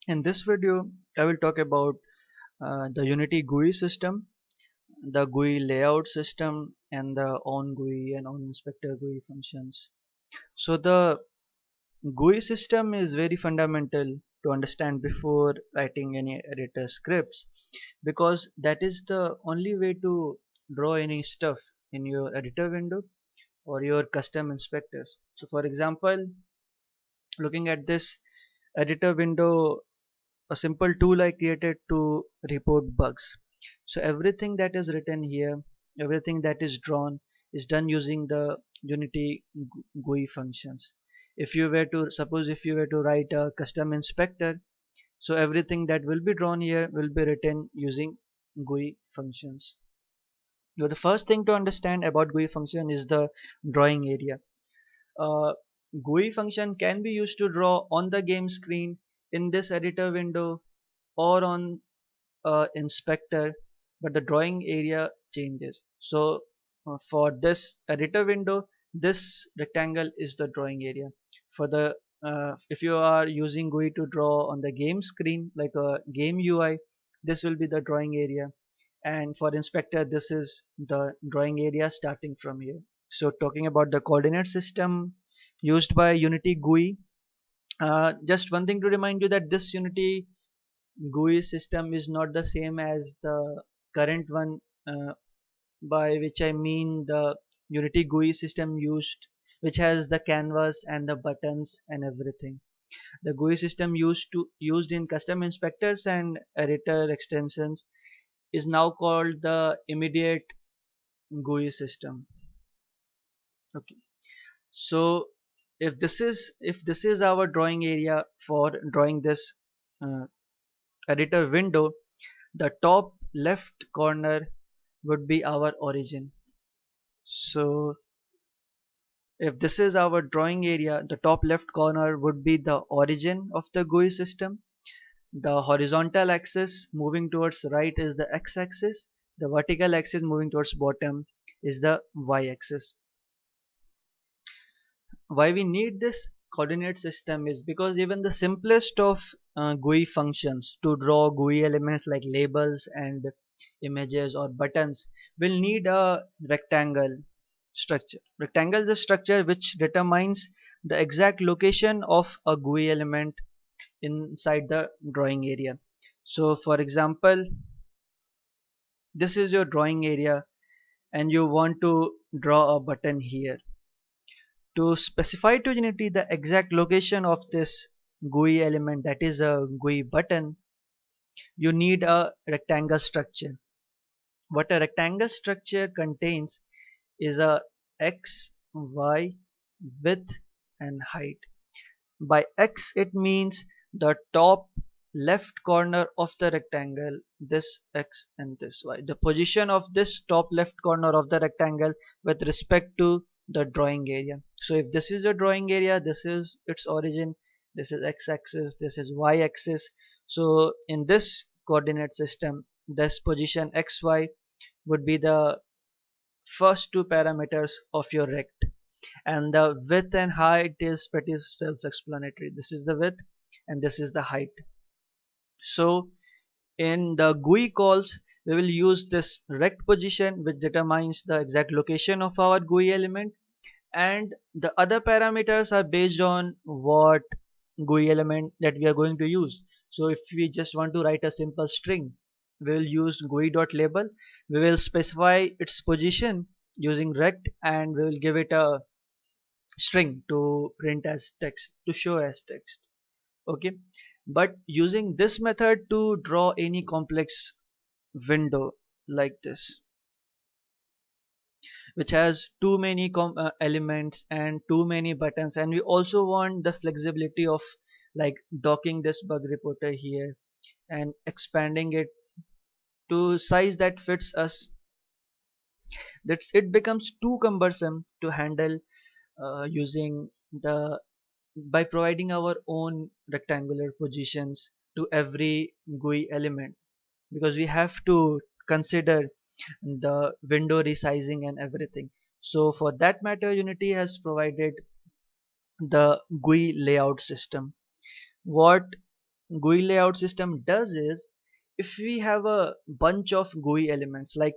In this video, I will talk about the Unity GUI system, the GUI layout system, and the on GUI and on inspector GUI functions. So the GUI system is very fundamental to understand before writing any editor scripts, because that is the only way to draw any stuff in your editor window or your custom inspectors. So for example, looking at this editor window, a simple tool I created to report bugs. So everything that is written here, everything that is drawn is done using the Unity GUI functions. If you were to suppose if you were to write a custom inspector, so everything that will be drawn here will be written using GUI functions. Now the first thing to understand about GUI function is the drawing area. uh, GUI function can be used to draw on the game screen, in this editor window, or on inspector, but the drawing area changes. So for this editor window, this rectangle is the drawing area. For the if you are using GUI to draw on the game screen like a game UI, this will be the drawing area, and for inspector this is the drawing area starting from here. So talking about the coordinate system used by Unity GUI, just one thing to remind you that this Unity GUI system is not the same as the current one, by which I mean the Unity GUI system used, which has the canvas and the buttons and everything. The GUI system used in custom inspectors and editor extensions is now called the immediate GUI system. Okay, so if this is our drawing area for drawing this uh, editor window, the top left corner would be our origin. So if this is our drawing area, the top left corner would be the origin of the GUI system. The horizontal axis moving towards right is the x-axis. The vertical axis moving towards bottom is the y-axis. Why we need this coordinate system is because even the simplest of GUI functions to draw GUI elements like labels and images or buttons will need a rectangle structure. Rectangle is a structure which determines the exact location of a GUI element inside the drawing area. So for example, this is your drawing area and you want to draw a button here. To specify to Unity the exact location of this GUI element, that is a GUI button, you need a rectangle structure. What a rectangle structure contains is a x, y, width and height. By x it means the top left corner of the rectangle, this x and this y. The position of this top left corner of the rectangle with respect to the drawing area. So if this is a drawing area, this is its origin, this is x-axis, this is y-axis. So in this coordinate system, this position xy would be the first two parameters of your rect, and the width and height is pretty self-explanatory. This is the width and this is the height. So in the GUI calls, we will use this rect position which determines the exact location of our GUI element, and the other parameters are based on what GUI element that we are going to use. So if we just want to write a simple string, we will use GUI.label. We will specify its position using rect and we will give it a string to print as text, to show as text. Okay, but using this method to draw any complex window like this, which has too many elements and too many buttons, and we also want the flexibility of like docking this bug reporter here and expanding it to size that fits us, that it becomes too cumbersome to handle using the by providing our own rectangular positions to every GUI element, because we have to consider the window resizing and everything. So for that matter, Unity has provided the GUI layout system. What GUI layout system does is, if we have a bunch of GUI elements, like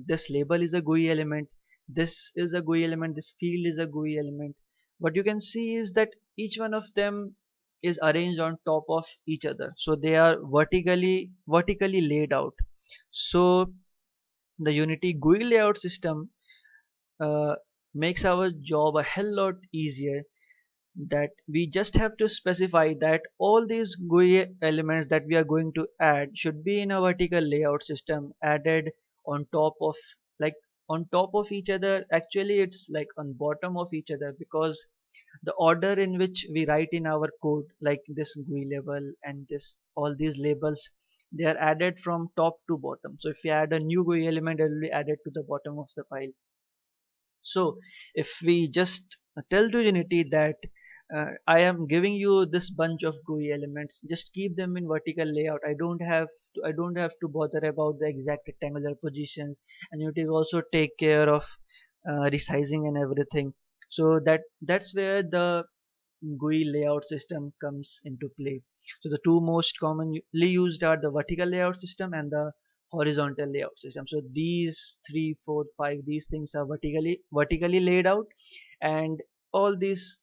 this label is a GUI element, this is a GUI element, this field is a GUI element, what you can see is that each one of them is arranged on top of each other, so they are vertically laid out. So the Unity GUI layout system uh, makes our job a hell lot easier, that we just have to specify that all these GUI elements that we are going to add should be in a vertical layout system, added on top of, like, on top of each other. Actually it's like on bottom of each other, because the order in which we write in our code, like this GUI label and this, all these labels, they are added from top to bottom. So if we add a new GUI element, it will be added to the bottom of the file. So if we just tell to Unity that I am giving you this bunch of GUI elements, just keep them in vertical layout. I don't have to bother about the exact rectangular positions, and Unity will also take care of resizing and everything. So that's where the GUI layout system comes into play. So the two most commonly used are the vertical layout system and the horizontal layout system. So these three, four, five, these things are vertically laid out, and all these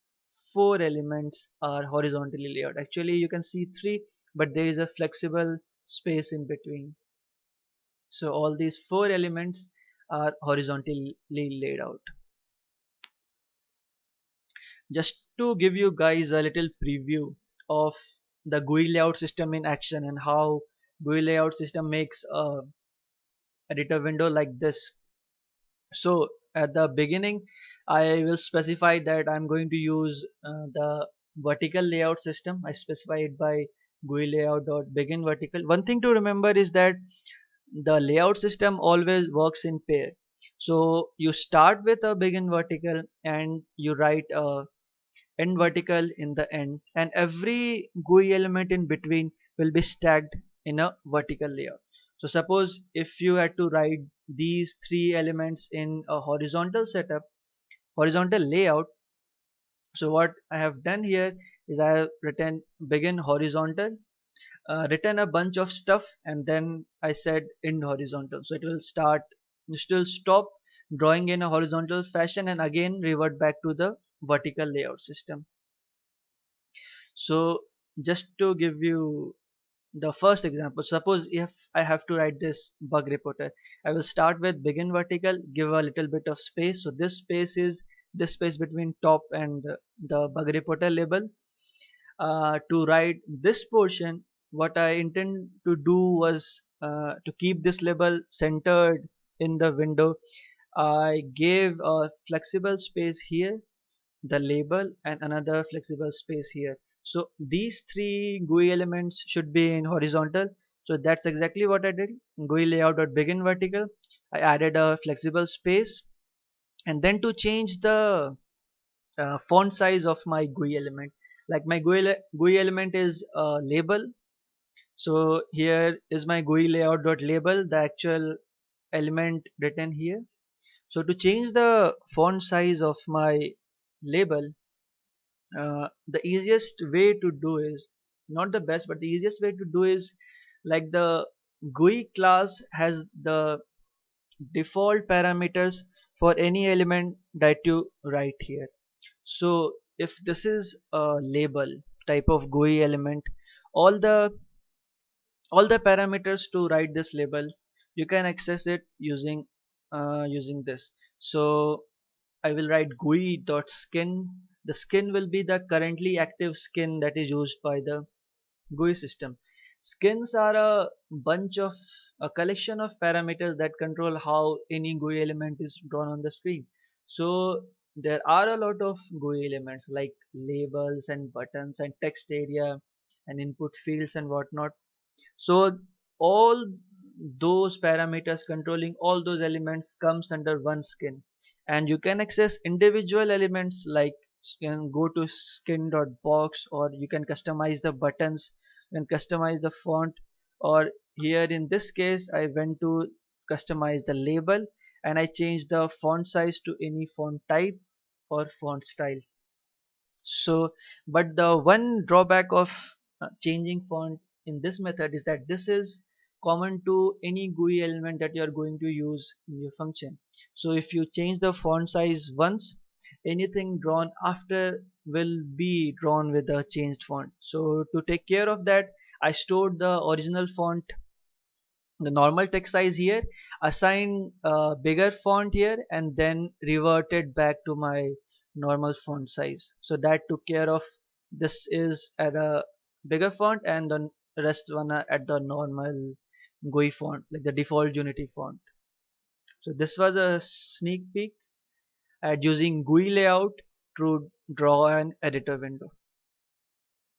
four elements are horizontally laid out. Actually, you can see three, but there is a flexible space in between. So all these four elements are horizontally laid out. Just to give you guys a little preview of the GUI layout system in action, and how GUI layout system makes a editor window like this. So at the beginning I will specify that I'm going to use the vertical layout system. I specify it by GUI layout dot begin vertical. One thing to remember is that the layout system always works in pair. So you start with a begin vertical and you write a end vertical in the end, and every GUI element in between will be stacked in a vertical layout. So suppose if you had to write these three elements in a horizontal layout. So what I have done here is I have written begin horizontal, written a bunch of stuff, and then I said end horizontal. So it will stop drawing in a horizontal fashion and again revert back to the vertical layout system. So just to give you the first example, suppose if I have to write this bug reporter, I will start with begin vertical, give a little bit of space. So this space is this space between top and the bug reporter label. To write this portion, what I intend to do was to keep this label centered in the window. I gave a flexible space here, the label, and another flexible space here. So these three GUI elements should be in horizontal. So that's exactly what I did. GUI layout.begin vertical. I added a flexible space, and then to change the font size of my GUI element, like my GUI element is a label. So here is my GUI layout.label, the actual element written here. So to change the font size of my label, the easiest way to do is, not the best, but the easiest way to do is, like the GUI class has the default parameters for any element that you write here. So if this is a label type of GUI element, all the all the parameters to write this label, you can access it using this. So I will write GUI.skin. The skin will be the currently active skin that is used by the GUI system. Skins are a collection of parameters that control how any GUI element is drawn on the screen. So there are a lot of GUI elements like labels and buttons and text area and input fields and whatnot. So all those parameters controlling all those elements comes under one skin, and you can access individual elements, like you can go to skin.box, or you can customize the buttons, you can customize the font, or here in this case I went to customize the label and I changed the font size to any font type or font style. So but the one drawback of changing font in this method is that this is common to any GUI element that you are going to use in your function. So if you change the font size once, anything drawn after will be drawn with a changed font. So to take care of that, I stored the original font, the normal text size here, assign a bigger font here, and then reverted back to my normal font size. So that took care of this is at a bigger font and the rest one are at the normal GUI font, like the default Unity font. So this was a sneak peek at using GUI layout to draw an editor window.